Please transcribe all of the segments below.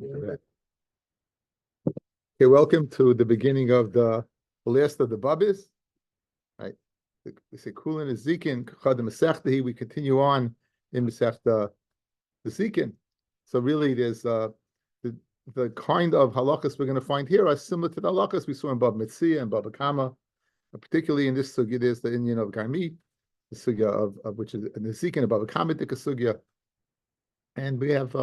Okay, welcome to the beginning of the last of the Babis. Right, we say Kulin is Zikin Chad Masechtahi. We continue on in Masechta the Zikin. So really, there's the kind of halachas we're going to find here are similar to the halachas we saw in Bab Mitzia and Bab Kama. Particularly in this sugya, there's the Indian of Garmi, the sugya of which is the Zikin of Bab Kama sugya, and we have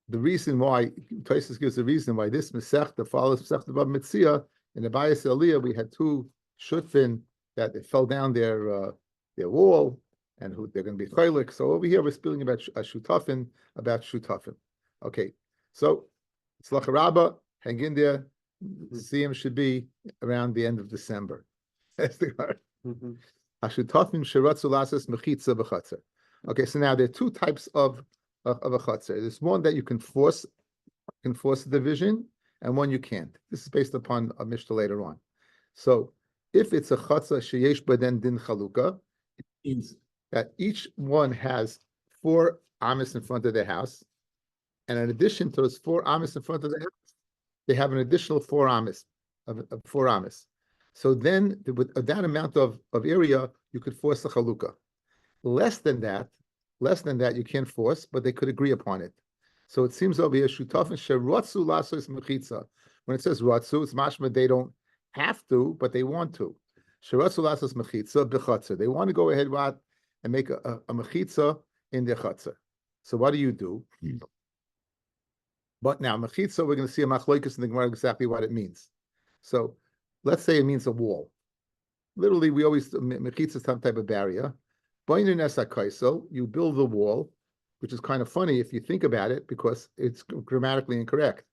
the reason why Taisus gives the reason why this Masechta follows Masechta Bab Mitzia. In the Bayis Aliyah, we had two shutfin that it fell down their wall, and who they're going to be chaylik. So over here we're speaking about shutafin, Okay, so it's lacharaba. Hang in there. Siyam should be around the end of December. That's the word. Hashutafim sheratzu lasas mechitza b'chatzer. Okay, so now there are two types of a chatzer. There's one that you can force the division, and one you can't. This is based upon a mishnah later on. So if it's a chatzer sheyesh baden din chaluka, it means that each one has 4 amis in front of their house, and in addition to those 4 amis in front of the house, they have an additional 4 amis of 4 amis. So then, with that amount of area, you could force the chaluka. Less than that, you can't force, but they could agree upon it. So it seems over here, shutafin sheratzu lasos mechitza. When it says ratzu, it's mashma they don't have to, but they want to. Sheratzu lasos mechitza b'chatzer. They want to go ahead and make a mechitza in their chatzer. So what do? But now mechitza, we're going to see a machloikus in the Gemara exactly what it means. So let's say it means a wall. Literally, we always mechitza is some type of barrier. You build the wall, which is kind of funny if you think about it, because it's grammatically incorrect.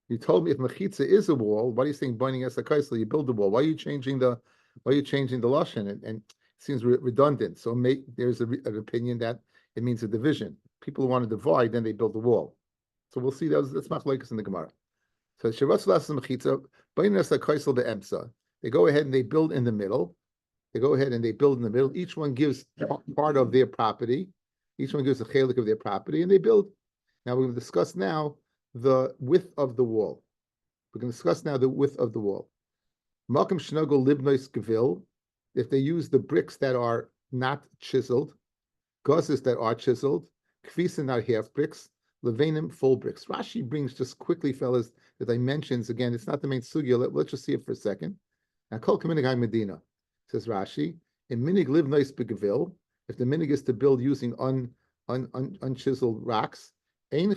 You told me if mechitza is a wall, what are you saying? Binding as a kaisel, you build the wall. Why are you changing the lashon? And it seems redundant. So there's an opinion that it means a division. People who want to divide, then they build the wall. So we'll see that's machlokes in the Gemara. So sheratzu lasas mechitza, binding as a kaisel be'emsa. They go ahead and they build in the middle. Each one gives part of their property. Each one gives a chelik of their property, and they build. Now we're going to discuss now the width of the wall. Makam shnogel libnois gevil. If they use the bricks that are not chiseled, gauses that are chiseled, kfisin are half bricks, levanim full bricks. Rashi brings just quickly, fellas, the dimensions. Again, it's not the main sugya. Let's just see it for a second. Now, kol kaminig Medina. Says Rashi, in minig live nice begavil, if the minig is to build using unchiseled rocks, I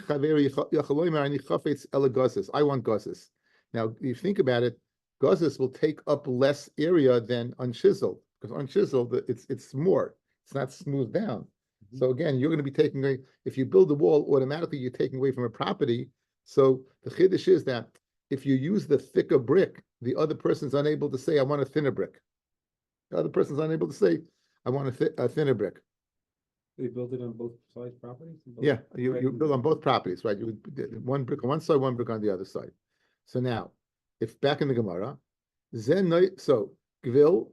want gauses. Now, if you think about it, gauses will take up less area than unchiseled, because unchiseled, it's more. It's not smoothed down. Mm-hmm. So again, you're going to be taking away, if you build a wall, automatically you're taking away from a property. So the chiddush is that if you use the thicker brick, the other person's unable to say, I want a thinner brick. The other person's unable to say, I want a thinner brick. They build it on both sides properties? Yeah, you build on both properties, right? You one brick on one side, one brick on the other side. So now, if back in the Gemara, so Gvil,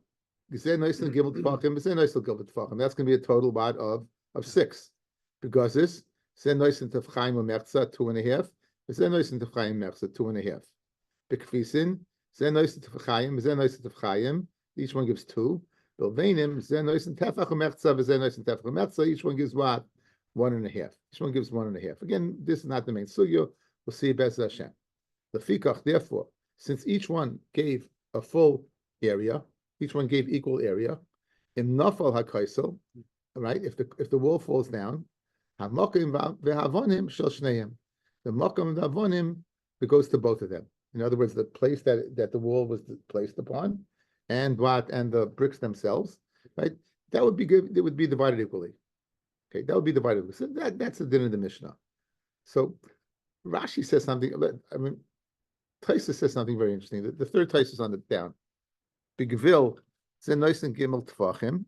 that's going to be a total lot of 6. Because this, 2.5, 2.5. Bikfisin, each one gives 2. Each one gives what? 1.5. Each one gives 1.5. Again, this is not the main sugya. We'll see Bez Hashem. The fikach, therefore, since each one gave a full area, each one gave equal area, in nafal hakaisel, right? If the wall falls down, hamakim ve'havonim shel shneim. The makam and the avonim, it goes to both of them. In other words, the place that the wall was placed upon, and the bricks themselves, right? That would be good. It would be divided equally. Okay, that would be divided equally. So that's the din of the Mishnah. So Rashi says something. I mean, Taisus says something very interesting. The third Taisus on the down. Bigvil ze nice and gimel tfachim.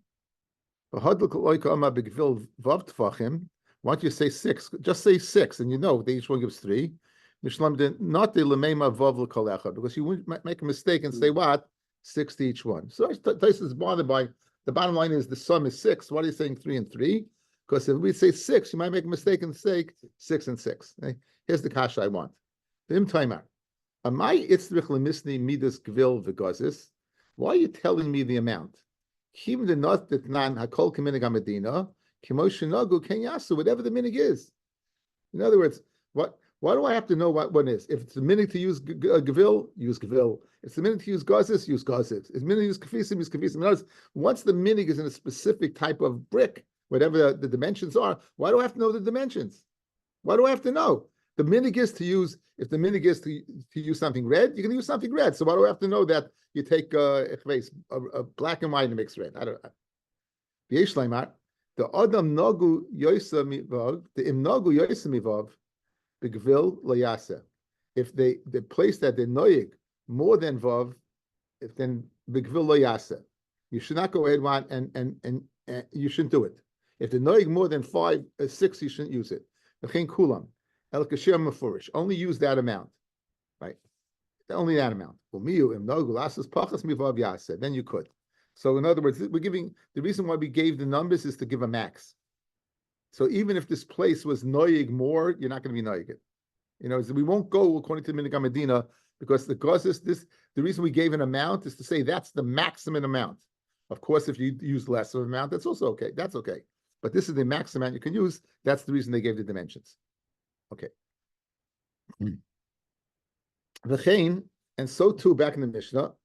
V'hadlik loika ama bigvil vav tfachim. Why don't you say 6? Just say 6, and you know they each one gives 3. Mishlam din not the lemema vav l'kolecha, because you wouldn't make a mistake and say what? 6 to each one. So Taisus is bothered by the bottom line is the sum is 6. What are you saying? 3 and 3? Because if we say 6, you might make a mistake and say 6 and 6. Okay? Here's the kasha I want. Why are you telling me the amount? Whatever the minig is. In other words, why do I have to know what one is? If it's a minig to use gavil, use gavil. If it's a minig to use gazis, use gazis. If it's a minig to use kafisim, use kafisim. In other words, once the minig is in a specific type of brick, whatever the dimensions are, why do I have to know the dimensions? Why do I have to know? The minig is to use, if the minig is to use something red, you're going to use something red. So why do I have to know that you take a black and white and mix red? I don't know. The Adam Nagu Yosa Mivav, the Im Nagu Yosa Mivav, Bigvil Layasa. If they place that they're noyig more than Vav, if then Bigvil Layasa. You should not go ahead and you shouldn't do it. If they're noyig more than 5, 6, you shouldn't use it. Kulam. El Kasher Mafurish. Only use that amount. Right? Only that amount. Then you could. So in other words, we're giving the reason why we gave the numbers is to give a max. So even if this place was noyig more, you're not going to be noyig it. You know, we won't go according to the Minig Medina because the reason we gave an amount is to say that's the maximum amount. Of course, if you use less of an amount, that's also okay. That's okay. But this is the maximum amount you can use. That's the reason they gave the dimensions. Okay. V'chein, and so too back in the Mishnah,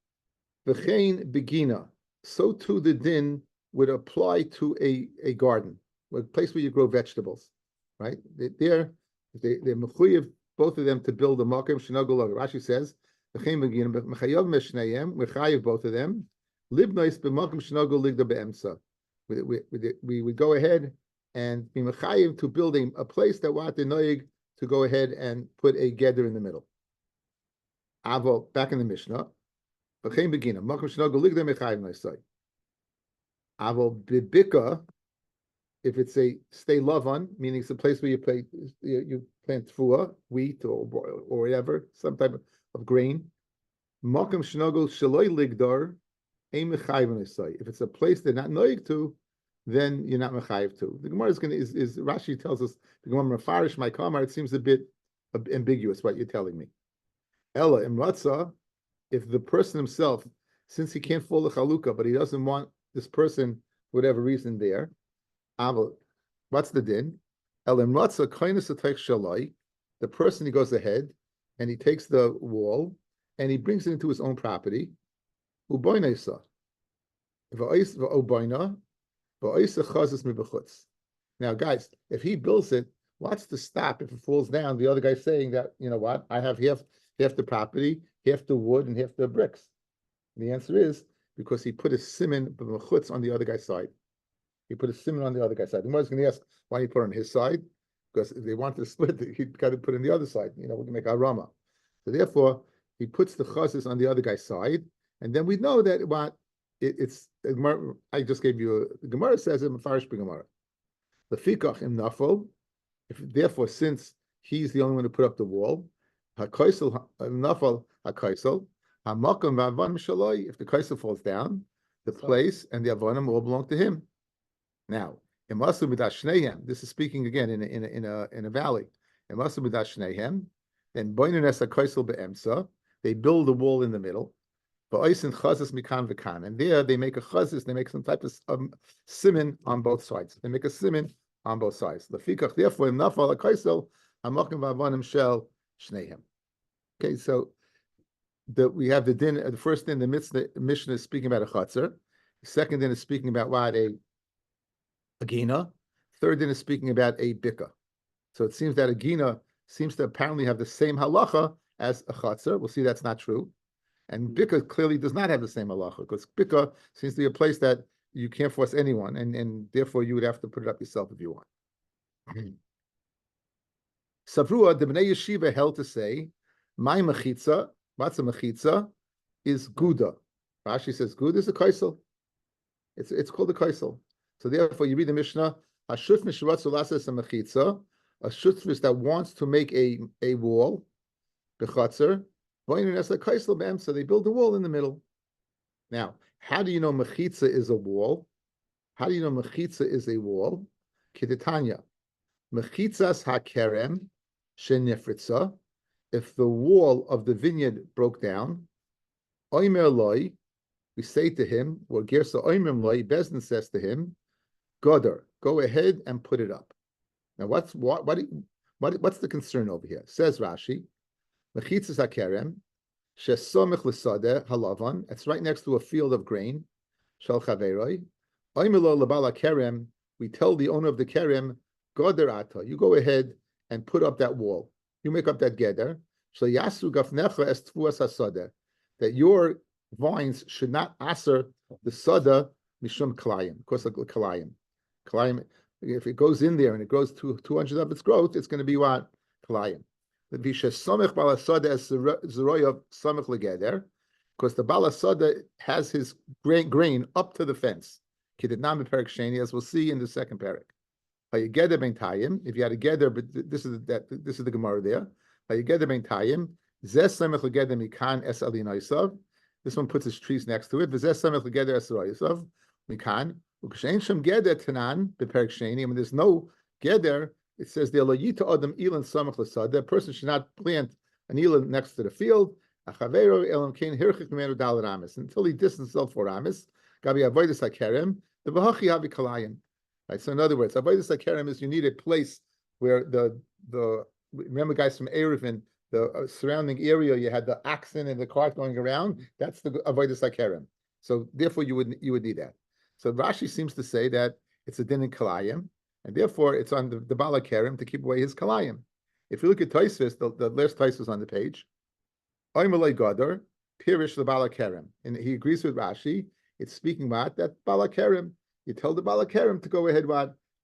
v'chein begina. So too the din would apply to a garden, a place where you grow vegetables, right? They're mechuyev, both of them, to build a makom shenagol. Rashi says, v'chein begina, mechayav meshnayim, mechayev both of them, libnois b'makom shenagol ligda be'emsa. We would go ahead and be mechayev to building a place that want the noyig to go ahead and put a gather in the middle. Avo, back in the Mishnah, v'chein begina, makom shenagol ligda mechayev noisai. Avo bibika, if it's a stay lavan, meaning it's a place where you plant tefua, wheat or whatever, some type of grain. Makom shenagol shaloi ligdar, ein mechayev noisai. If it's a place they're not noyig to, then you're not mechayev to. The Gemara is Rashi tells us the Gemara mefarish my kamar. It seems a bit ambiguous what you're telling me. Ella imratza, if the person himself, since he can't follow the chalukah, but he doesn't want this person, for whatever reason, there. What's the din? Ella imratza kindness to take shalai. The person, he goes ahead and he takes the wall and he brings it into his own property. Uboinesa. Now, guys, if he builds it, what's to stop if it falls down? The other guy's saying that, you know what, I have half the property, half the wood, and half the bricks. And the answer is because he put a siman b'mechutz on the other guy's side. He put a siman on the other guy's side. The Gemara is going to ask why he put it on his side, because if they wanted to split it, he got to put it on the other side. You know, we can make a rama. So therefore, he puts the chazis on the other guy's side, and then we know that what. It's I just gave you the Gemara says it Mefarish b'Gemara. The fikach im nafol. Therefore, since he's the only one to put up the wall, hakaisel nafol hakaisel hamakom v'avanim shaloi. If the kaisel falls down, the place and the avanim all belong to him. Now, imasu b'dash shneihem. This is speaking again in a valley. Imasu b'dash shneihem. Then boinunes hakaisel be'emsa. They build a wall in the middle. And there they make a chazis, they make some type of siman on both sides. They make a siman on both sides. Therefore, okay, so we have the din. The first din, the Mishnah is speaking about a chatzar. The second din is speaking about what a gina. Third din is speaking about a bika. So it seems that a gina seems to apparently have the same halacha as a chatzar. We'll see that's not true. And Bika clearly does not have the same halacha, because Bika seems to be a place that you can't force anyone, and therefore you would have to put it up yourself if you want. Savrua, the Bnei Yeshiva held to say, my mechitza, what's a mechitza, is Guda. Rashi says Guda is a kaisel. It's called a kaisel. So therefore you read the Mishnah, a shutfish is a mechitza, a shutfish that wants to make a wall, bechatzer, so they build a wall in the middle. Now, how do you know mechitza is a wall? How do you know mechitza is a wall? Kiditanya, mechitzas hakerem shenifritza. If the wall of the vineyard broke down, oimer loy, we say to him, or gersa oimrim loy, Bezdin says to him, Goder, go ahead and put it up. Now, what's the concern over here? Says Rashi, mechitzas hakerem shesomich l'sadeh halavan. It's right next to a field of grain. Shel chaveroi. Oimelo lebala kerem. We tell the owner of the kerem, Goder ata. You go ahead and put up that wall. You make up that geder. Shel yasu gafnecha es tfuas hasadeh. That your vines should not aser the sada mishum kalayim. Of course, kalayim. Kalayim. If it goes in there and it grows to 200 of its growth, it's going to be what? Kalayim. Because the balasada has his grain up to the fence. As we'll see in the second parak. If you had a gather, but this is the Gemara there. This one puts his trees next to it. When there's no geder, it says the person should not plant an elan next to the field until he distanced himself for amis. Right. So in other words, avodas hakerem is you need a place where the remember guys from Erevin, the surrounding area, you had the oxen and the cart going around. That's the avodas hakerem. So therefore, you would need that. So Rashi seems to say that it's a din in kalayim, and therefore it's on the bala kerem to keep away his kalayim. If you look at Tosfos, the last Tosfos on the page, Oymalei Gador, Pirish the bala kerem, and he agrees with Rashi. It's speaking about that bala kerem. You tell the bala kerem to go ahead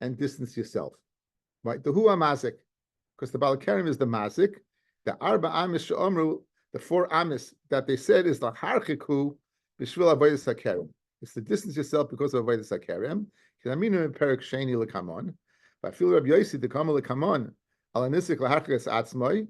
and distance yourself. Right? The huwa mazik, because the bala kerem is the mazik. The arba amis she'omru, the 4 amis that they said is the harchiku b'shvil avodas hakerem. It's to distance yourself because of avodas hakerem. Aminu in perik sheni lekamon. But I feel Rabbi Yosi the kama lekamon alanisik lahakas atzmai.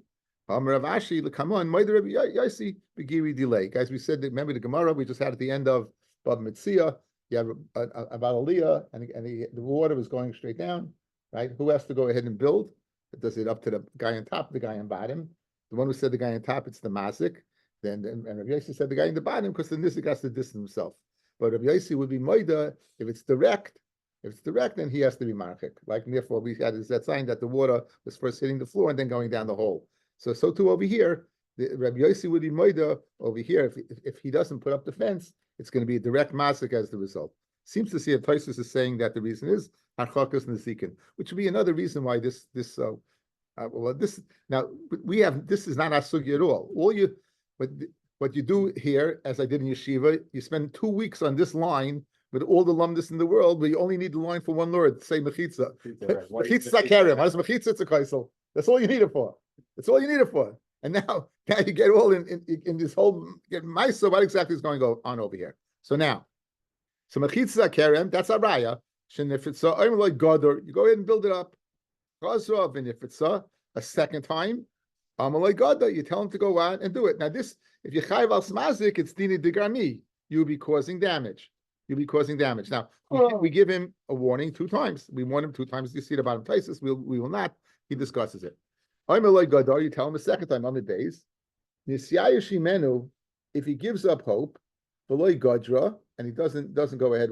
Rav Ashi lekamon moed Rabbi Yosi begiri delay. Guys, we said that, remember the Gemara we just had at the end of Bab Mitzia. You have about Aliyah, and the water was going straight down. Right? Who has to go ahead and build? Does it up to the guy on top, the guy on bottom? The one who said the guy on top, it's the mazik. And Rabbi Yosi said the guy in the bottom because the nisik has to distance himself. But Rabbi Yosi would be moida if it's direct. If it's direct, then he has to be marchik. Like, and therefore, we had that sign that the water was first hitting the floor and then going down the hole. So too over here, Rabbi Yosi would be moida over here. If he doesn't put up the fence, it's going to be a direct masik as the result. Seems to see if Tosfos is saying that the reason is harchakas nezikin, which would be another reason why this now we have this is not our sugi at all. What you do here, as I did in yeshiva, you spend 2 weeks on this line with all the lumdis in the world, but you only need the line for one Lord, say mechitza. Mechitza sakarem. What is mechitza? It's a kaisel. That's all you need it for. That's all you need it for. And now you get all in this whole get ma'isa. What exactly is going on over here? So mechitza sakarem. That's a raya. And if it's like gador, you go ahead and build it up. And if it's a second time, like gador, you tell him to go out and do it. Now this, if you chayv al smazik, it's dini degarmi. You'll be causing damage. Now, we give him a warning 2 times. We warn him 2 times. You see the bottom Tosfos. We will not. He discusses it. You tell him a second time on the days. If he gives up hope, and he doesn't go ahead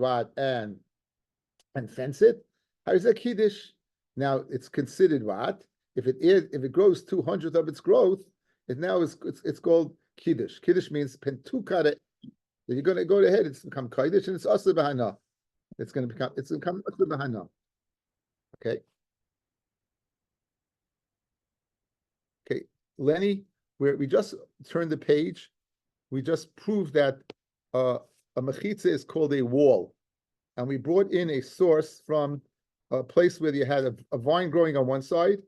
and fence it, how is that kiddush? Now it's considered what? If it grows 200th of its growth, it's called kiddush. Kiddush means pentukara. You're going to go ahead. It's become kiddush and it's asa b'hana. It's going to become asa b'hana. Okay. Okay, Lenny, we just turned the page. We just proved that a mechitza is called a wall, and we brought in a source from a place where you had a vine growing on one side.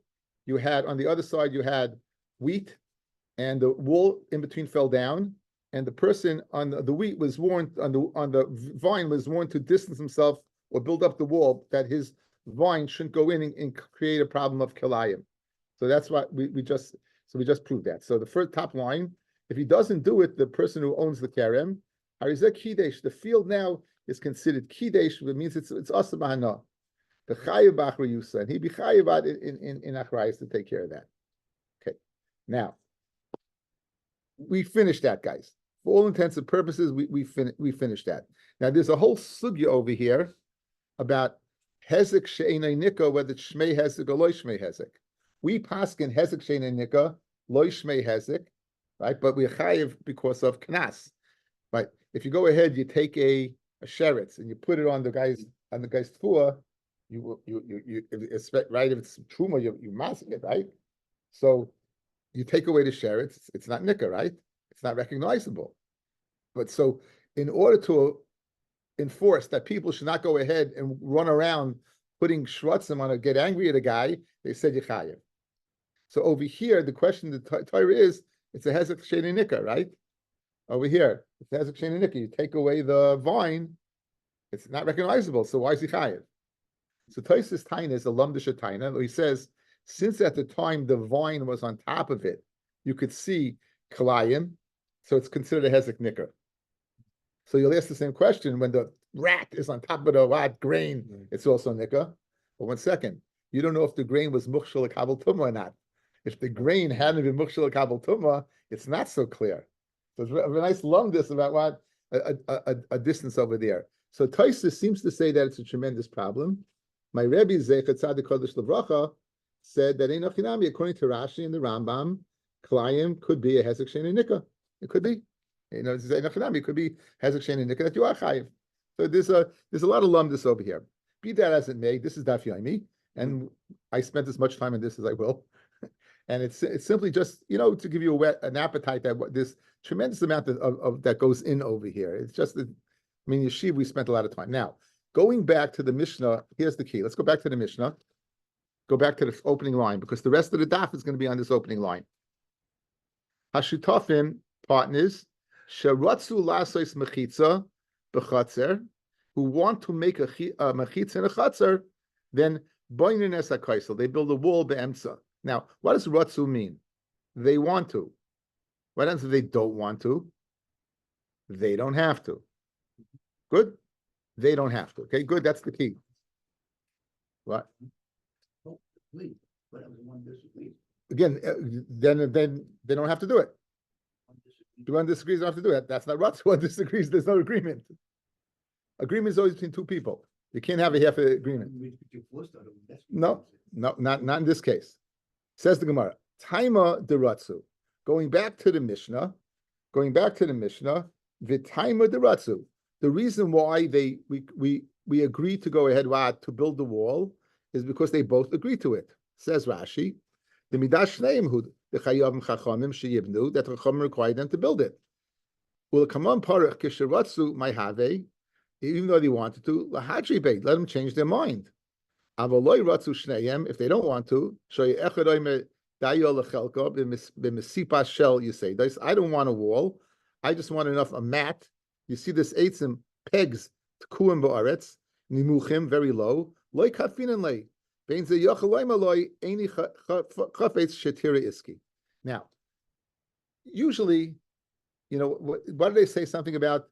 You had on the other side you had wheat, and the wall in between fell down. And the person on the wheat was warned, on the vine was warned to distance himself or build up the wall, that his vine shouldn't go in and create a problem of kilayim. So that's what we just proved that. So the first top line, if he doesn't do it, the person who owns the kerem, harizeh kidesh, the field now is considered kidesh, which means it's asa b'hana. the chayiv b'achra yusa, and he'd be chayiv in achrayis to take care of that. Okay, now we finished that, guys. For all intents and purposes, we finished that. Now there's a whole sugya over here about hezek she'enei nika, whether it's shmei hezek or loy shmei hezek. We paskin hezek she'enei nika, loy shmei hezek, right? But we're chayiv because of knas, right? If you go ahead, you take a sheretz and you put it on the guy's tefua, you expect, right? If it's truma, you mask it, right? So you take away the sheretz, it's not nika, right? It's not recognizable. But so in order to enforce that people should not go ahead and run around putting shrutzim on or get angry at a guy, they said yechayev. So over here, the question the Torah is, it's a hezek she'enei nika, right? Over here, it's a hezek she'enei nika. You take away the vine, it's not recognizable. So why is he chayev? So Tosfos Taina is a lumdisha Taina. He says, since at the time the vine was on top of it, you could see kalayim, so it's considered a hezek nika. So you'll ask the same question when the rat is on top of the grain, it's also nika. But 1 second, you don't know if the grain was mukshal kabel tumah or not. If the grain hadn't been mukshal kabel tumah, it's not so clear. So it's a nice lumdis about what a distance over there. So Tosfos seems to say that it's a tremendous problem. My Rabbi Zeichat Tzadik Kodesh Levracha said that Ein Achinami, according to Rashi and the Rambam, Klayim could be a hezek she'enei nika. It could be. You know, it could be hezek she'enei nika that you are chayiv. So there's a lot of lumdis over here. Be that as it may, this is Daf Yomi, and I spent as much time on this as I will. And it's simply just, you know, to give you an appetite that this tremendous amount of that goes in over here. It's just, yeshiva, we spent a lot of time. Now, going back to the Mishnah, here's the key. Let's go back to the Mishnah. Go back to the opening line, because the rest of the daf is going to be on this opening line. Hashutafim, partners, sheratzu lasos mechitza b'chatzer, who want to make a mechitza in a chatzer, then boinin es hakaisel, they build a wall be'emtza. Now, what does ratzu mean? They want to. What happens if they don't want to? They don't have to. Good? They don't have to. Okay, good. That's the key. What? Again, then they don't have to do it. If one disagrees, they don't have to do it. That's not ratzu. One disagrees, there's no agreement. Agreement is always between two people. You can't have a half agreement. No, not in this case. Says the Gemara, Taima de ratzu. Going back to the Mishnah, v'taima de ratzu. The reason why we agreed to go ahead to build the wall is because they both agreed to it. Says Rashi, the midash neimhud the chayavim chachamim sheyibnu, that chachamim required them to build it. Will come on parach kisheratzu my have, even though they wanted to lahadri beit, let them change their mind. Avaloi ratzu shneyem, if they don't want to, shoy echadoy dayo lechelko b'mesipa shel. You say, I don't want a wall. I just want a mat. You see this eitzim pegs tkuim ba'aretz nimuchim very low. Loy katfinan lei. Now, usually, what do they say? Something about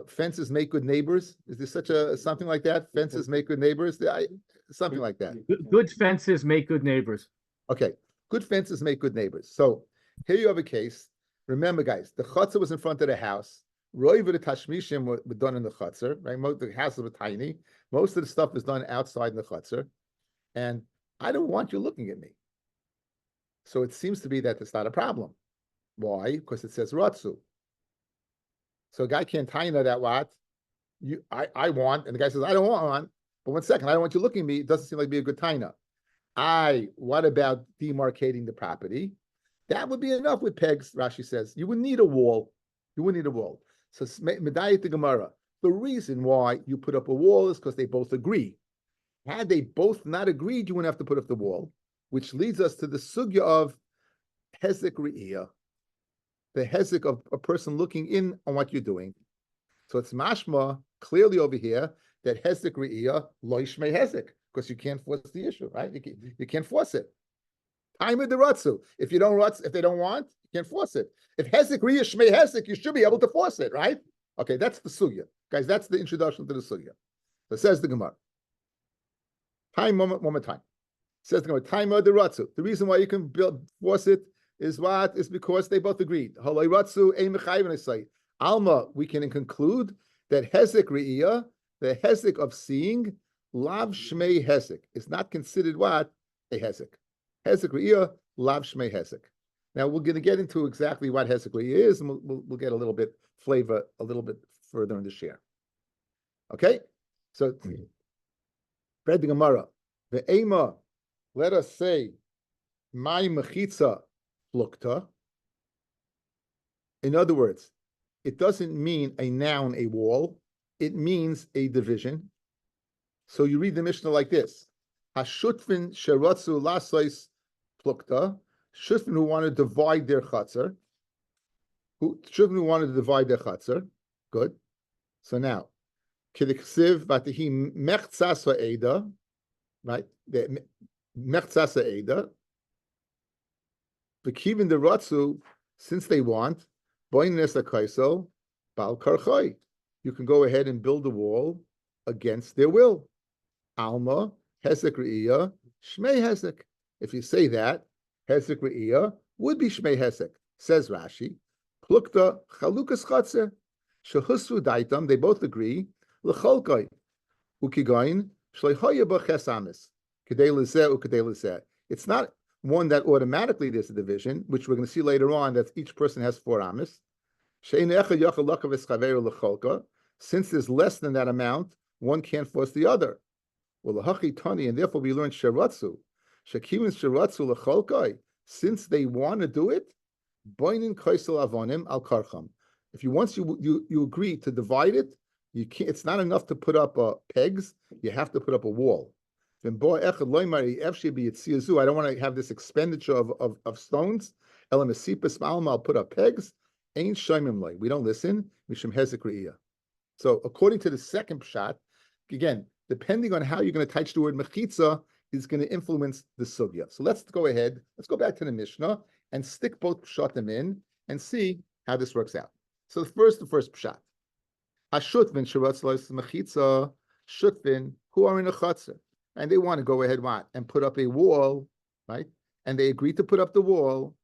fences make good neighbors. Is there something like that? Fences make good neighbors. Something like that. Good fences make good neighbors. Okay, good fences make good neighbors. So here you have a case. Remember, guys, the chutzner was in front of the house. Roiv the tashmishim were done in the chutzner. Right, the houses were tiny. Most of the stuff is done outside in the chutzner. And I don't want you looking at me. So it seems to be that it's not a problem. Why? Because it says ratzu. So a guy can't taina that what I want, and the guy says, I don't want. But 1 second, I don't want you looking at me. It doesn't seem like be a good taina. What about demarcating the property? That would be enough with pegs, Rashi says. You wouldn't need a wall. So medayit the Gemara. The reason why you put up a wall is because they both agree. Had they both not agreed, you wouldn't have to put up the wall, which leads us to the sugya of hezek re'iyah, the hezek of a person looking in on what you're doing. So it's mashma clearly over here that hezek re'iyah lo yishmei hezek, because you can't force the issue, right? You can't force it. Time of the ratzu. If they don't want, you can't force it. If hezek re'iyah shmei hezek, you should be able to force it, right? Okay, that's the sugya, guys. That's the introduction to the sugya. So it says the Gemara. Time, one more time. It says time the ratzu. The reason why you can force it is what? Is because they both agreed. Halay ratzu ein mechayev say. Alma, we can conclude that hezek re'iyah, the hezek of seeing, lav shmei hezek, is not considered what? A hezek. Hezek re'iyah, lav shmei hezek. Now we're going to get into exactly what hezek re'iyah is, and we'll get a little bit flavor a little bit further in the share. Okay, so read the Gemara. The ema, let us say, my mechitza plukta. In other words, it doesn't mean a noun, a wall. It means a division. So you read the Mishnah like this: Hashutfin sheratzu lasais plukta. Shutfin who want to divide their chatzar. Shutfin who wanted to divide their chatzar. Good. So now, kidiksiv vatihi mechtzasa eda. Right? Mechtzasa eda. V'kivin the ratzu, since they want, boines a kaisel, bal karchai. You can go ahead and build a wall against their will. Alma, hezek re'iyah, shmei hezek. If you say that, hezek re'iyah would be shmei hezek. Says Rashi, plukta chalukas chatzer, shehusru daitam, they both agree, l'cholkai, ukigain, shleichaya b'ches amis, kedei lezeh ukedei lezeh. It's not one that automatically there's a division, which we're going to see later on, that each person has 4 amis. Since there's less than that amount, one can't force the other. Well, and therefore we learn sharatzu. Since they want to do it, if you once you agree to divide it, you can't. It's not enough to put up pegs. You have to put up a wall. I don't want to have this expenditure of stones. I'll put up pegs. We don't listen. So according to the second pshat, again, depending on how you're going to touch the word mechitza, is going to influence the sugya. So let's go ahead. Let's go back to the Mishnah and stick both pshatim in and see how this works out. So the first pshat. Hashutvin sheratz lois mechitza shutvin who are in a chatzar and they want to go ahead and put up a wall, right? And they agree to put up the wall,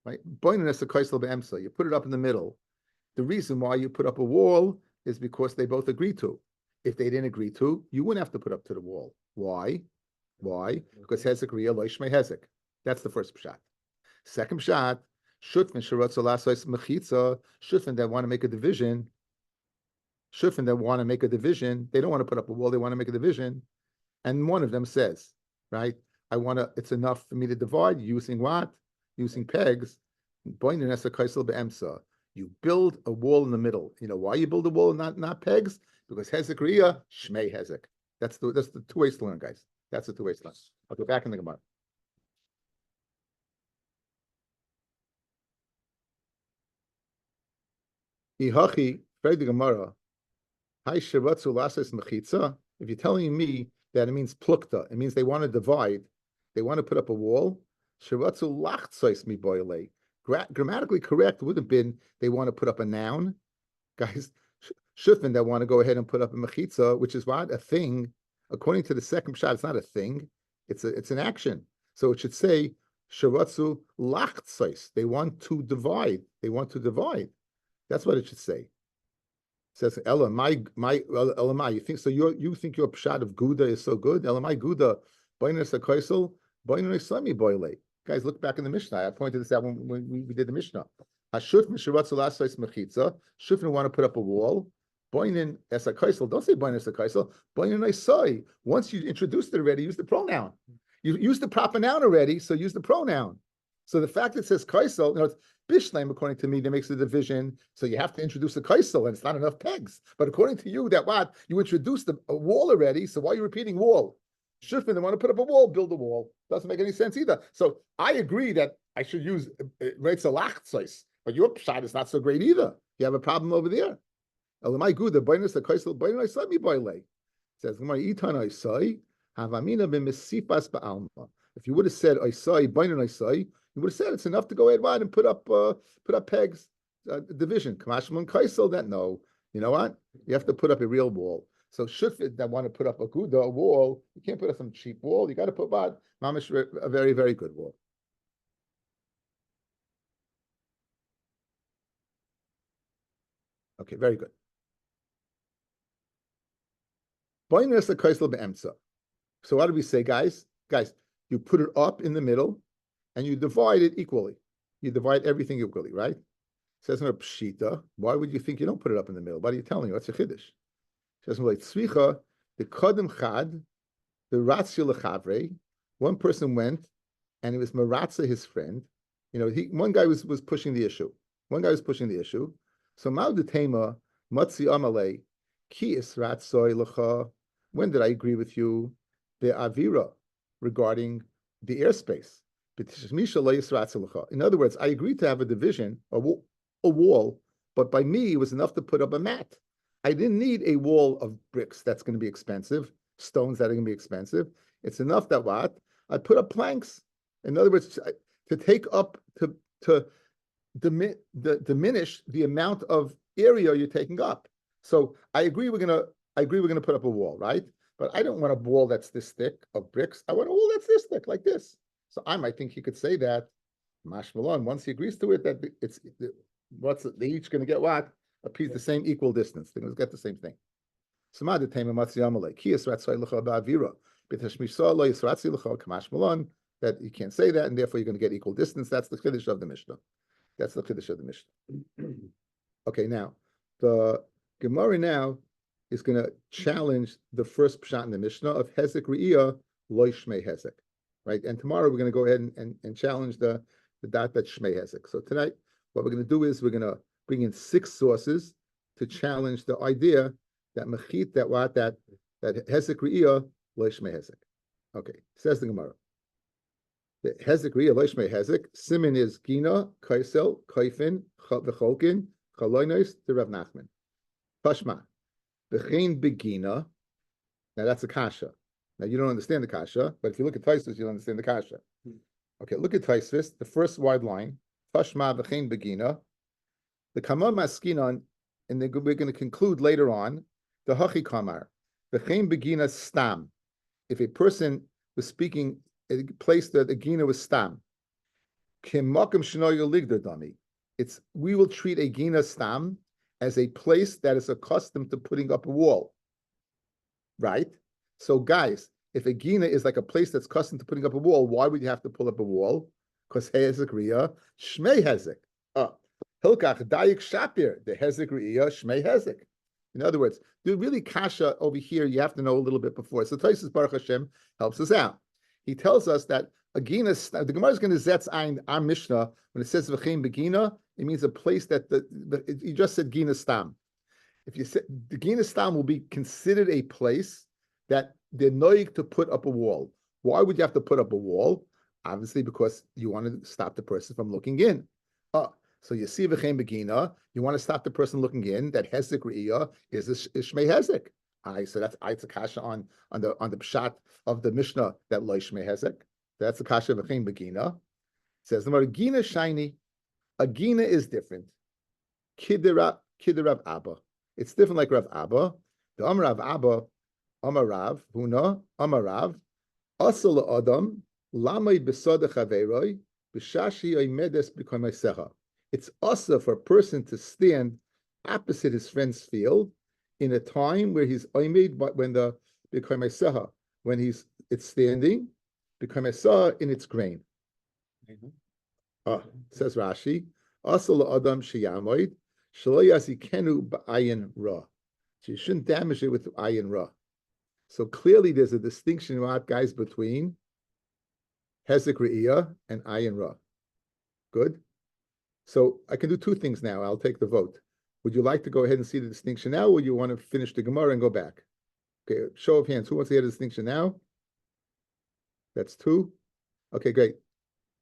right? You put it up in the middle. The reason why you put up a wall is because they both agree to. If they didn't agree to, you wouldn't have to put up to the wall. Why? Because hezek riyah lo shmei hezek. That's the first pshat. Second pshat, shutfin sheratz lasos mechitza, shutfin that want to make a division. Shutfin that want to make a division. They don't want to put up a wall. They want to make a division. And one of them says, right, it's enough for me to divide using what? Using pegs. You build a wall in the middle. You know why you build a wall and not pegs? Because hezek riyah, shmei hezek. That's the 2 ways to learn, guys. That's the 2 ways to learn. I'll go back in the Gemara. Ihachi, the Gemara. Hi shiratzu lases mechitza. If you're telling me that it means plukta, it means they want to divide, they want to put up a wall. Shiratzu lachtzais mi boile. Grammatically correct would have been they want to put up a noun. Guys, shufin that want to go ahead and put up a mechitza, which is what? A thing. According to the second shot, it's not a thing. It's an action. So it should say shiratzu lachtzais. They want to divide. They want to divide. That's what it should say. It says Ella, Ella, you think so? You think your pshat of Guda is so good? Ella, my Guda, boinus a kaisel, boinus slami boile. Guys, look back in the Mishnah. I pointed this out when we did the Mishnah. Hashut misharatzu lasais mechitza. Shufin want to put up a wall. Boinin as a kaisel. Don't say boinus a kaisel. Boinin isai. Once you introduced it already, use the pronoun. You use the proper noun already, so use the pronoun. So the fact that it says kaisel, it's Bishleim, according to me, that makes the division. So you have to introduce the kaisel, and it's not enough pegs. But according to you, you introduced a wall already. So why are you repeating wall? Shufin, they want to put up a wall, build a wall. Doesn't make any sense either. So I agree that I should use Reitzalachtzais, but your shot is not so great either. You have a problem over there. Elamai Guda, Bainus the kaisel, Bainus let me boile. Says Itan Isai, Havamina b'Mesifas ba'alma. If you would have said Isai, Bainus Isai, you would have said it's enough to go ahead and put up pegs, division. Kamashman kaisel, that no. You know what? You have to put up a real wall. So shutfit that want to put up a wall, you can't put up some cheap wall. You got to put what mamish a very, very good wall. Okay, very good. So what do we say, guys? Guys, you put it up in the middle and you divide it equally. You divide everything equally, right? Says in a pshita, why would you think you don't put it up in the middle? What are you telling you? What's a chiddush? Says like tzvicha, the kadem chad, the ratzia lechavre. One person went and it was maratza, his friend. You know, one guy was pushing the issue. One guy was pushing the issue. So ma'udetema matzi amale ki isratzoy lecha. When did I agree with you? The avira regarding the airspace. In other words, I agreed to have a division, a wall, but by me it was enough to put up a mat. I didn't need a wall of bricks that's going to be expensive, stones that are going to be expensive. It's enough that what? I put up planks. In other words, to take up, to diminish the amount of area you're taking up. So I agree we're gonna put up a wall, right? But I don't want a wall that's this thick of bricks. I want a wall that's this thick, like this. So I might think he could say that, Mashmalon, once he agrees to it, that they each going to get what? A piece the same equal distance. They're going to get the same thing. That you can't say that, and therefore you're going to get equal distance. That's the chiddush of the Mishnah. That's the chiddush of the Mishnah. Okay, now the Gemara now is going to challenge the first pshat in the Mishnah of Hezek Re'iyah Loi Shmei Hezek. Right, and tomorrow we're going to go ahead and challenge the dot that Shmei Hezek. So tonight, what we're going to do is we're going to bring in 6 sources to challenge the idea that mechit that Hezek Re'iyah Lo Shmei Hezek. Okay, says the Gemara. The Hezek Re'iyah Lo Shmei Hezek. Simin is Gina, Kaisel, Kaifin, V'cholkin, Chaloinos to Rav Nachman. Pashma, V'chein Begina. Now that's a kasha. Now you don't understand the kasha, but if you look at Taisvis, you'll understand the kasha. Okay, look at Taisvis, the first wide line. Tashma v'chein begina. The kama maskinon, and then we're going to conclude later on. The hachi kamar v'chein begina stam. If a person was speaking a place that the gina was stam, kim makom shnoyo ligder dami. We will treat a gina stam as a place that is accustomed to putting up a wall, right? So, guys, if a gina is like a place that's accustomed to putting up a wall, why would you have to pull up a wall? Because hezek riyah shmei hezek. Hilkach dayik shapir the hezek riyah shmei hezek. In other words, the really kasha over here you have to know a little bit before. So Taisus Baruch Hashem helps us out. He tells us that a gina, the Gemara is going to zetz ein our Mishnah when it says v'chein begina, it means a place that you just said gina stam. If you said the gina stam will be considered a place that they're noig to put up a wall. Why would you have to put up a wall? Obviously, because you want to stop the person from looking in. So you see v'chein begina, you want to stop the person looking in. That hezek re'iyah is shmei hezek. So that's a kasha on the pshat of the Mishnah that lo shmei hezek. That's the kasha v'chein begina. It says the word gina shiny. A gina is different. Kidirav Abba. It's different like Rav Abba. The Rav Abba. Amarav, Huna, Amarav, Asal Adam, Lamay Besada Chaveroi, Bishashi Oimedes B'Koimaisecha. It's also for a person to stand opposite his friend's field in a time where he's Oimed, when the B'Koimaisecha, when it's standing, B'Koimaisecha in its grain. Says Rashi, Asal Adam Shiyamoid, Shaloyasi Kenu Ba'ayin Ra. So you shouldn't damage it with ayin ra. So clearly there's a distinction, guys, between hezek re'iyah and ayin ra. Good? So I can do 2 things now. I'll take the vote. Would you like to go ahead and see the distinction now, or you want to finish the Gemara and go back? Okay, show of hands. Who wants to hear the distinction now? That's 2. Okay, great.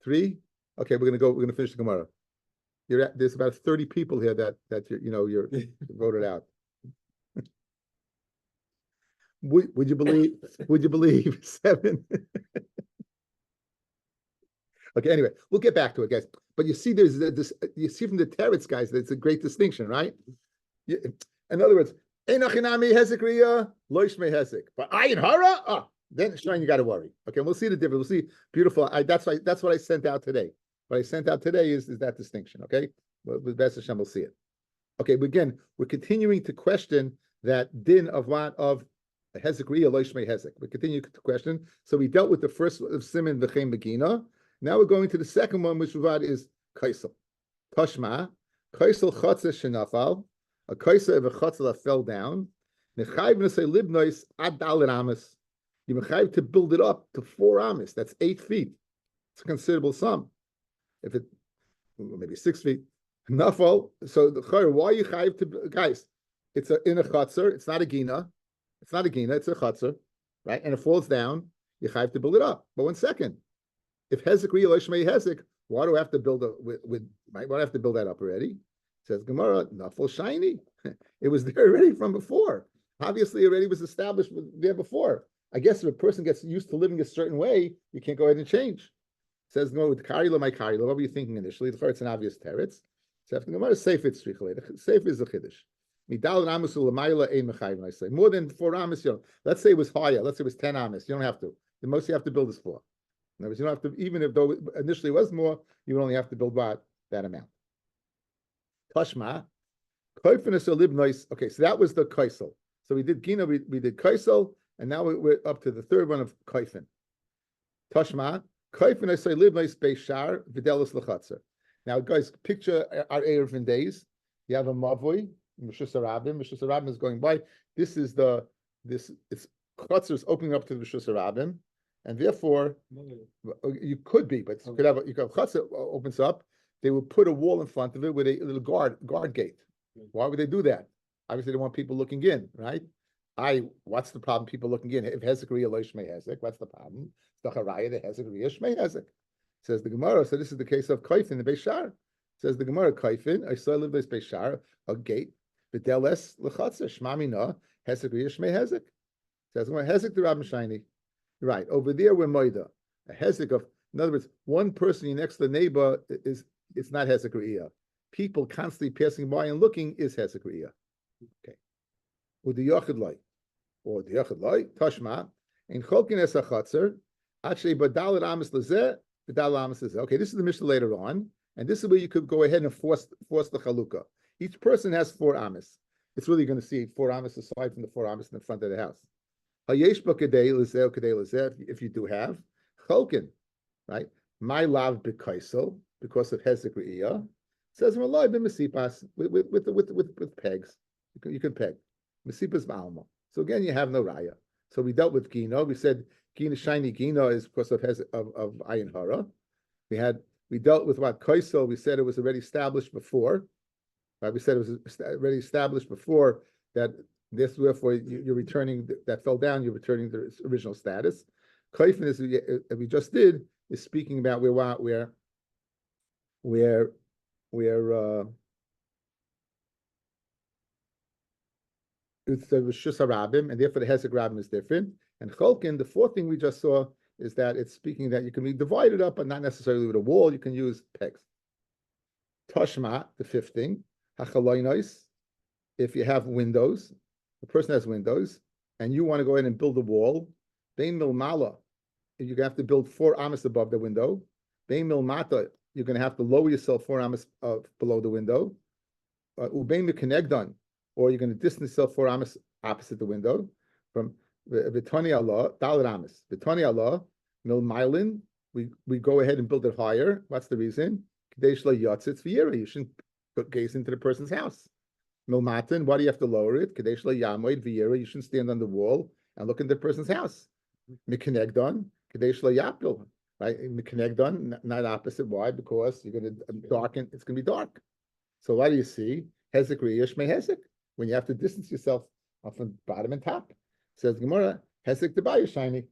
3. Okay, we're gonna finish the Gemara. There's about 30 people here that you're voted out. Would you believe 7? Okay, anyway, we'll get back to it, guys. But you see, there's this. You see from the Teretz, guys, that's a great distinction, right? In other words, Einachinami hezek riya, loishme hezek. But ayin hara, then Shine, you got to worry. Okay, we'll see the difference. We'll see. Beautiful. That's what I sent out today. What I sent out today is that distinction. Okay, with Best Hashem, we'll see it. Okay, but again, we're continuing to question that din of what of hezek riya loishme hezek. We continue to question. So we dealt with the first of simin v'chem begina. Now we're going to the second one, which is kaisel. Tashma kaisel chatzah shenafal. A kaisa of a chatzah fell down. Mechayv nesei libnois ad dalet amas. You mechayv to build it up to 4 amas. That's 8 feet. It's a considerable sum. If it maybe 6 feet, nafal. So the chayr, why are you chayv to guys? It's in a chatzah. It's not a gina. It's not a gina. It's a chatzah, right? And it falls down. You chayv to build it up. But 1 second, if hezek riya loishmei hezek, why do I have to build with right? Why do I have to build that up already? Says Gemara, nafal shiny. It was there already from before. Obviously, already was established there before. I guess if a person gets used to living a certain way, you can't go ahead and change. Says no, with karila, my karila. What were you thinking initially? It's an obvious teretz. Says Gemara, safe it's strichlet. Safe is a chiddush. Midal amus ulamayla ein mechayv. I say more than 4 amas. Let's say it was higher. Let's say it was 10 amas. You don't have to. The most you have to build is 4. In other words, you don't have to. Even if though initially it was more, you would only have to build what that amount. Tashma, koifenis olibnois. Okay, so that was the kaisel. So we did gina, we did kaisel, and now we're up to the third one of kaifen. Tashma, koifenis olibnois beishar videlis lechatzer. Now, guys, picture our Erevin days. You have a mavoi, Mishus Harabim. Mishus Harabim is going by. It's chatzer is opening up to the Mishus Harabim, and therefore you could be, but you could have chatzer opens up. They would put a wall in front of it with a little guard gate. Why would they do that? Obviously, they want people looking in, right? What's the problem? People looking in. If hezek riya lo shmei hezek, what's the problem? It's the haraya the hezek riya shmei hezek. Says the Gemara. So this is the case of kaifin the Beishar. Says the Gemara kaifin. I saw live this Beishar a gate. V'deles lechatzer shmamina hezek riya shmei hezek. Says the Gemara hezek the Rabbi shiny. Right over there we're moida a hezek of. In other words, one person next to the neighbor is. It's not hezek riya. People constantly passing by and looking is hezek riya. Okay. With the yachid loy, or the yachid loy tashma in cholkin es achatzer actually badalat amis lezeh badalat amis lezeh. Okay, this is the Mishnah later on, and this is where you could go ahead and force the chalukah. Each person has 4 amis. It's really going to see 4 amis aside from the 4 amis in the front of the house. Hayesh ba kedei lezeh kedei lezeh. If you do have cholkin, right? My lav b'kaisel. Because of hezek riya, says malay b'mesipas with pegs. You can peg mesipas ba'alma. So again, you have no raya. So we dealt with gina. We said gina shiny gina is because of ayin hara. We dealt with what kaisel. We said it was already established before. Right? We said it was already established before that. This therefore you're returning that fell down. You're returning to its original status. Kaifin is we just did is speaking about where it's the Rishus Harabim, and therefore the Hezek Rabim is different. And Cholkin, the 4th thing we just saw is that it's speaking that you can be divided up, but not necessarily with a wall. You can use pegs. Tashma, the 5th thing, Hachaloinos, if you have windows, the person has windows, and you want to go in and build a wall, Bein Milmala, you have to build 4 amas above the window. Bein Milmata, you're going to have to lower yourself 4 amas below the window. Ubein Mekenegdan, or you're going to distance yourself 4 amas opposite the window. From Vitani Allah, Dalit amas. Vitani Allah, Milmailin, we go ahead and build it higher. What's the reason? Kadesh la yatzitz v'yira. You shouldn't gaze into the person's house. Milmatin, why do you have to lower it? Kadesh la yamoid v'yira. You shouldn't stand on the wall and look into the person's house. Mekenegdan, Kadesh la yapil. Right, Mekenegdan, not opposite. Why? Because you're going to darken. It's going to be dark. So what do you see? Hezek riya shmei hezek. When you have to distance yourself from bottom and top, says Gemara, hezek debayah shiny.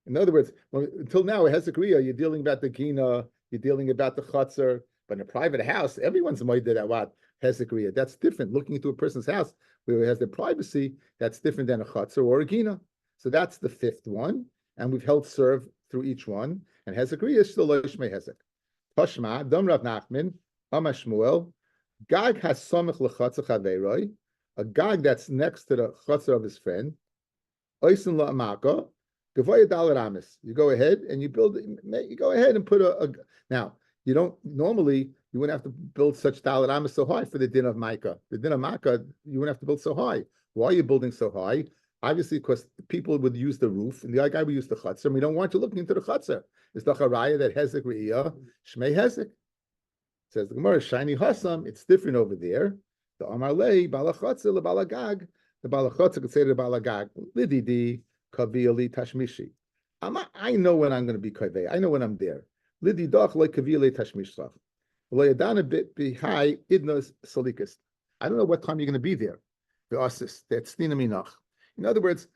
In other words, until now, hezek riya, you're dealing about the gina, you're dealing about the chatzar, but in a private house, everyone's moided at what hezek riya. That's different. Looking into a person's house where it has their privacy, that's different than a chatzar or a gina. So that's the 5th one, and we've held serve through each one. And hezek riya is still loishmei hezek. Tashma, Dam Rav Nachman, Amashmuel, Gag has samach lechatzer chaveiroi, a gag that's next to the chutzner of his friend, oisin la'amaka, gavoya dalar amis. You go ahead and you build. You go ahead and put a. Now you don't normally. You wouldn't have to build such dalar amis so high for the din of Micah. The din of Micah, you wouldn't have to build so high. Why are you building so high? Obviously, because people would use the roof, and the other guy would use the chutzner. And we don't want you looking into the chutzner. It's the charaya that hezek re'iyah shmei hezek. Says the Gemara, shiny hasam. It's different over there. The amarlei balachotzer lebalagag. The balachotzer could say to the balagag, lididi kavili tashmishi. I know when I'm going to be kaveh. I know when I'm there. Lididach like kavili tashmishach. Loyadana bit bihai idnos salikas. I don't know what time you're going to be there. The asis that's minaminach. In other words,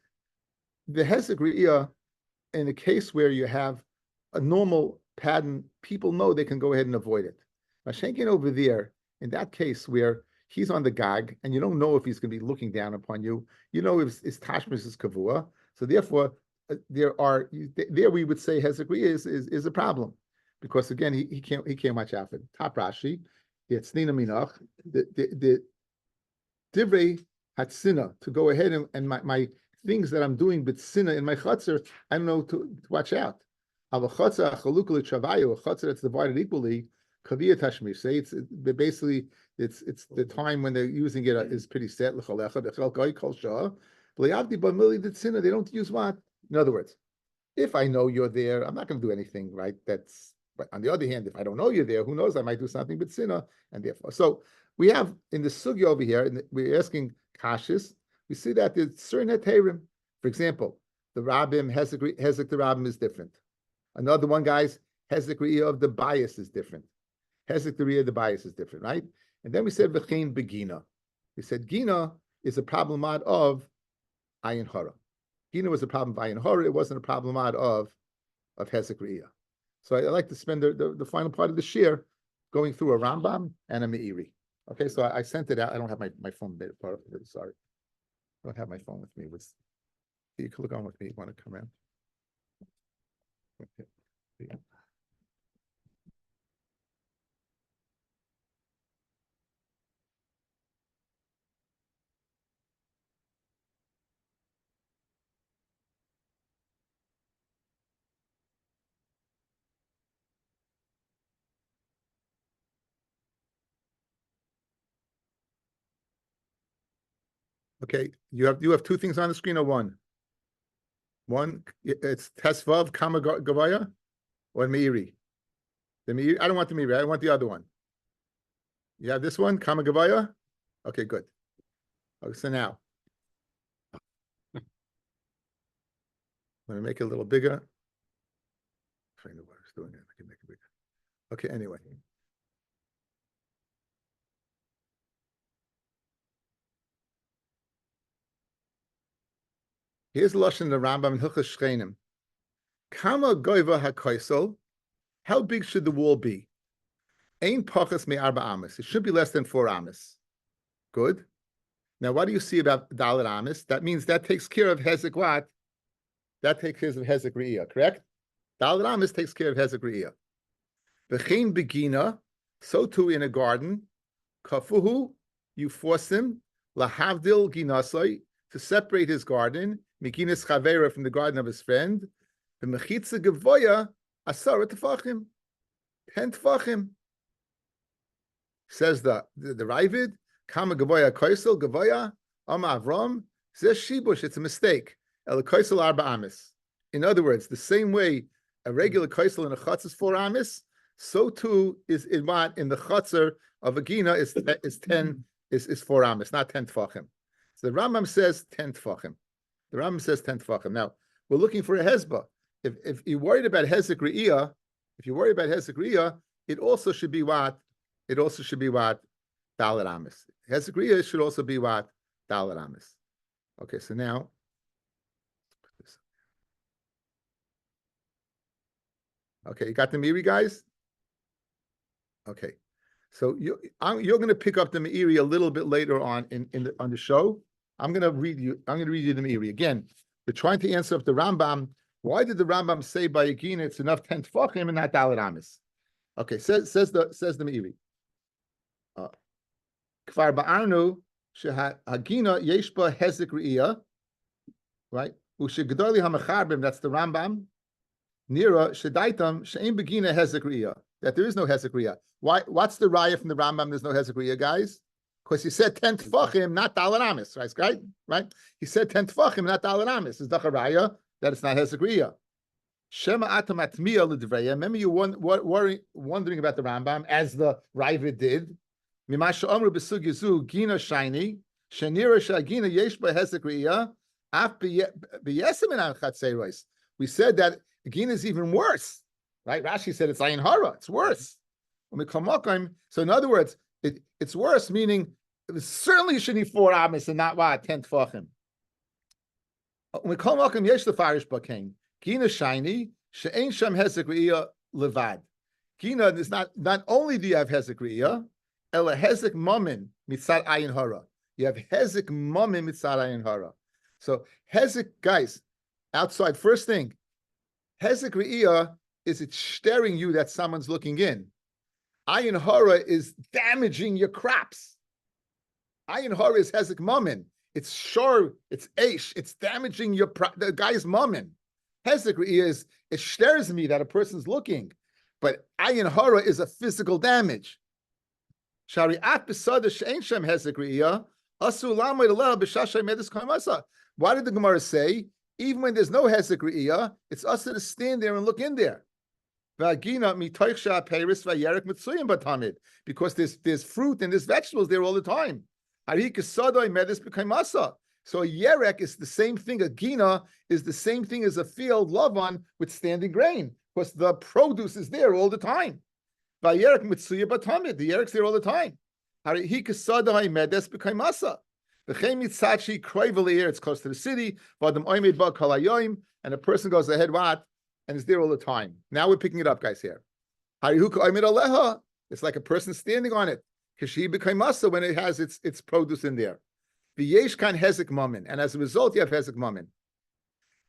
the hezek re'iyah, in a case where you have a normal pattern, people know they can go ahead and avoid it. Mashenkin over there, in that case where he's on the gag and you don't know if he's going to be looking down upon you, you know if his tashmis is kavua. So therefore, there we would say hezek re'iyah is a problem, because again he can't watch out for it. Top Rashi, it's nina minach the divrei hatzina, to go ahead and my things that I'm doing with sinna in my chutzner, I don't know to watch out. A chutzner that's divided equally, kaviyah tashmish. Say it's basically it's the time when they're using it is pretty set. They don't use what? In other words, if I know you're there, I'm not going to do anything, right? But on the other hand, if I don't know you're there, who knows? I might do something with sinna, and therefore, so we have in the sugya over here, and we're asking kashis. We see that there's certain heterim. For example, the rabbim hezek the rabbim is different. Another one, guys, hezek re'iyah of the bias is different. Hezek the re'iyah of the bias is different, right? And then we said v'chein begina. We said gina is a problemat of ayin hara. Gina was a problem of ayin hara. It wasn't a problemat of hezek re'iyah. So I like to spend the final part of the shir going through a Rambam and a Meiri. Okay, so I sent it out. I don't have my phone part of it. Sorry, I don't have my phone with me. You can look on with me. You want to come around? Okay. Yeah. Okay, you have two things on the screen or one? One, it's Tesvav Kama Gavaya or Meiri. The Meiri, I don't want the Meiri, I want the other one. You have this one, Kama Gavaya? Okay, good. Okay, so now I'm going to make it a little bigger. I know what I was doing. I can make it bigger. Okay, anyway. Here's the lashon the Rambam in Hilchos Shchenim. Kama goiva hakoisel. How big should the wall be? Ein pachas me'arba amis. It should be less than 4 amis. Good. Now, what do you see about dalet amis? That means that takes care of hezek what? That takes care of hezek re'iyah, correct? Dalet amis takes care of hezek re'iyah. V'chein begina. So too in a garden. Kafuhu. You force him. Lahavdil ginasai. To separate his garden. Mikinis chavera from the garden of his friend. The mechitza gevoya asara tefachim, 10 tefachim. Says the Ravid, kama gevoya koisel gevoya ama avram. Says shibush, it's a mistake. El koisel arba amis. In other words, the same way a regular koisel in a chutz is 4 amis, so too is in what in the chutzner of a gina is 4 amis, not 10 tefachim. So the Rambam says 10 tefachim. The Rambam says 10 tefachim. Now, we're looking for a hezbah. If you're worried about hezek re'iyah, it also should be what? It also should be what? Dalet amis. Hezek re'iyah should also be what? Dalet amis. Okay, so now, okay, you got the Meiri, guys? Okay, so you're going to pick up the Meiri a little bit later on on the show. I'm going to read you the Meiri. Again, we're trying to answer up the Rambam. Why did the Rambam say by Yagina it's enough 10 tefachim and not dalet amis? Okay, says the Meiri. Kvar ba'arnu Hagina yeshba hezek re'iyah, right? Ushegdoli hamacharbim, that's the Rambam. Nira shedaitam she'im begina hezek re'iyah, that there is no hezek re'iyah. Why? What's the raya from the Rambam? There's no hezek re'iyah, guys. Because he said 10 tefachim, not dalet amis, right? Right? He said 10 tefachim, not dalet amis. Is the raya that it's not hezek re'iyah? Shema atam atmiya l'dvreya. Remember you wondering about the Rambam as the Ravid did. Mimasha amru b'sug yizu gina shiny shenira shagina yesh b'hezek re'iyah af b'yesim in chatzeiros. We said that gina is even worse, right? Rashi said it's ayin hara. It's worse. So in other words, it's worse, meaning it certainly you should need 4 amis and not what 10 tefachim. We call makom yesh lefarish b'kain. Gina shiny she'ein sham hezek re'iyah levad. Gina is not only do you have hezek re'iyah, ela hezek mamin mitzad ayin hara. You have hezek mamin mitzad ayin hara. So hezek, guys, outside, first thing, hezek re'iyah is it staring you that someone's looking in. Ayin hara is damaging your crops. Ayin hara is hezek mamin. It's sure, it's aish, it's damaging the guy's mamin. Hezek re'iyah is, it stares me that a person's looking, but ayin hara is a physical damage. Shari'at b'sada she'ein shem hezek re'iyah asu lamay l'leil b'shashay medis kaimasa. Why did the Gemara say even when there's no hezek re'iyah, it's us to stand there and look in there? Because there's fruit and there's vegetables there all the time. So a yerek is the same thing. A gina is the same thing as a field lavan with standing grain, because the produce is there all the time. The yerek's there all the time. It's close to the city, and a person goes ahead what? And is there all the time. Now we're picking it up, guys, here. It's like a person standing on it. When it has its produce in there. Hezek mamin, and as a result, you have hezek mamin.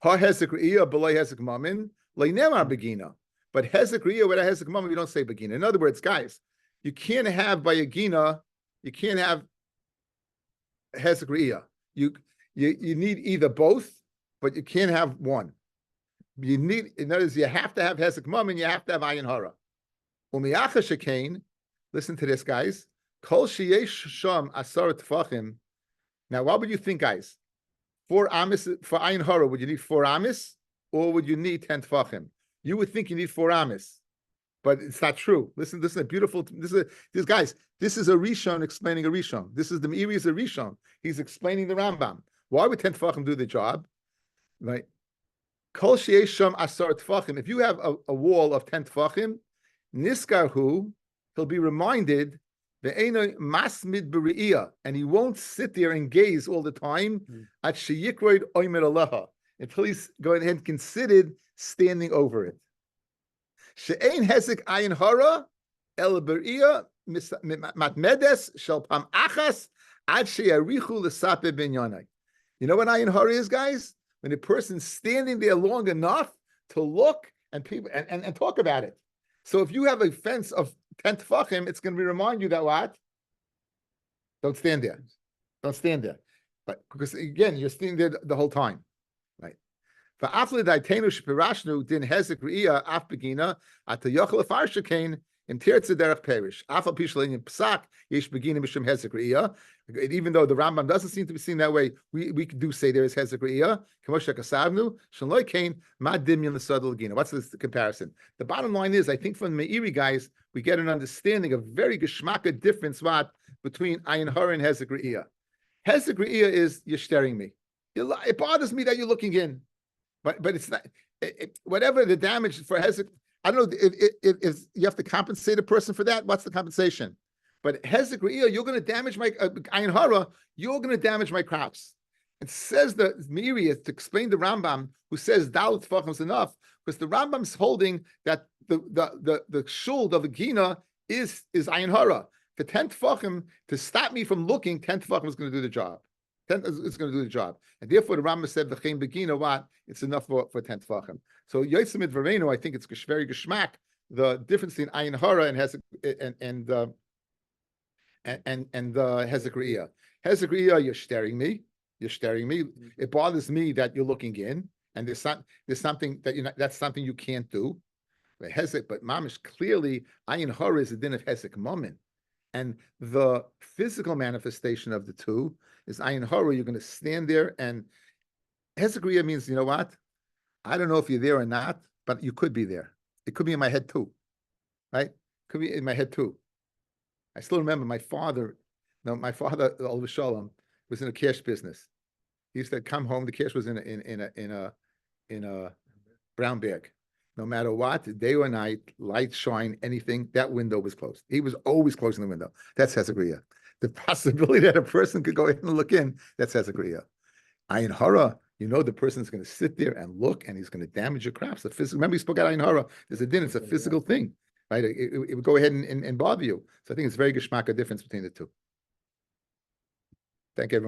Ha hezek re'iyah below hezek mamin, leinemar begina. But hezek re'iyah with a hezek mamin, you don't say begina. In other words, guys, you can't have by a gina, you can't have hezek re'iyah. You need either both, but you can't have one. You need, in other words, you have to have hezek mamin, you have to have ayin hara. Umiyacha shekain, listen to this, guys. Kol sheyesh sham asar tefachim. Now, what would you think, guys? 4 amis for ayin hara, would you need 4 amis, or would you need 10 tefachim? You would think you need 4 amis, but it's not true. Listen, this is a beautiful. This is a Rishon explaining a Rishon. This is the Meiri is a Rishon. He's explaining the Rambam. Why would 10 tefachim do the job? Right? Kol sheyesh sham asar tefachim. If you have a wall of 10 tefachim, niskarhu, he'll be reminded. And he won't sit there and gaze all the time until he's going ahead and considered standing over it. She'ein hezek ayin hara el b'riyah matmedes shel pam achas ad sheyarichu l'sape binyanai. You know what ayin hara is, guys? When a person's standing there long enough to look and people and talk about it. So if you have a fence of 10 tefachim, it's going to remind you that what? Don't stand there. Don't stand there. But because again, you're standing there the whole time, right? For after daitenu shepirashnu din hezek re'iyah af begina at the yochel afarshakain in tirtze derech perish. Afal pishlin psak yesh begina mishum hezek re'iyah. Even though the Rambam doesn't seem to be seen that way, we do say there is hezek re'iyah. Kamosh kasavnu shaloi kain ma dimyan l'sadol gina. What's the comparison? The bottom line is, I think from the Meiri guys, we get an understanding of very geschmacka difference what between ayin hara and hezek re'iyah. Hezek re'iyah is you're staring me. It bothers me that you're looking in, but it's not. Whatever the damage for hezek, I don't know if you have to compensate a person for that. What's the compensation? But hezek re'iyah, you're going to damage my ayin hara. You're going to damage my crops. It says the Meiri to explain the Rambam, who says dalet tefachim is enough, because the Rambam's holding that the shuld of the gina is ayin hara. The 10 tefachim, to stop me from looking, 10 tefachim is going to do the job. 10 is going to do the job, and therefore the Rambam said v'chein begina what? It's enough for 10 tefachim. So Yotzim Dvarenu, I think it's very geschmack the difference between ayin hara and hezek and the Hezekriya. Hezekriya, you're staring me. You're staring me. It bothers me that you're looking in, and there's something that that's something you can't do. But mamish, clearly ayin hara is a din of hezek moment, and the physical manifestation of the two is ayin hara. You're going to stand there, and hezekriya means, you know what? I don't know if you're there or not, but you could be there. It could be in my head too, right? Could be in my head too. I still remember my father, Oliver Shalom, was in a cash business. He used to come home. The cash was in a brown bag. No matter what, day or night, light, shine, anything, that window was closed. He was always closing the window. That's Hezekriya. The possibility that a person could go in and look in, that's Hezekriya. Ayin hara, the person's going to sit there and look, and he's going to damage your crops. The physical. Remember, we spoke about ayin hara. There's a din. It's a physical thing, right? It would go ahead and bother you. So I think it's very geschmack, a difference between the two. Thank you, everyone.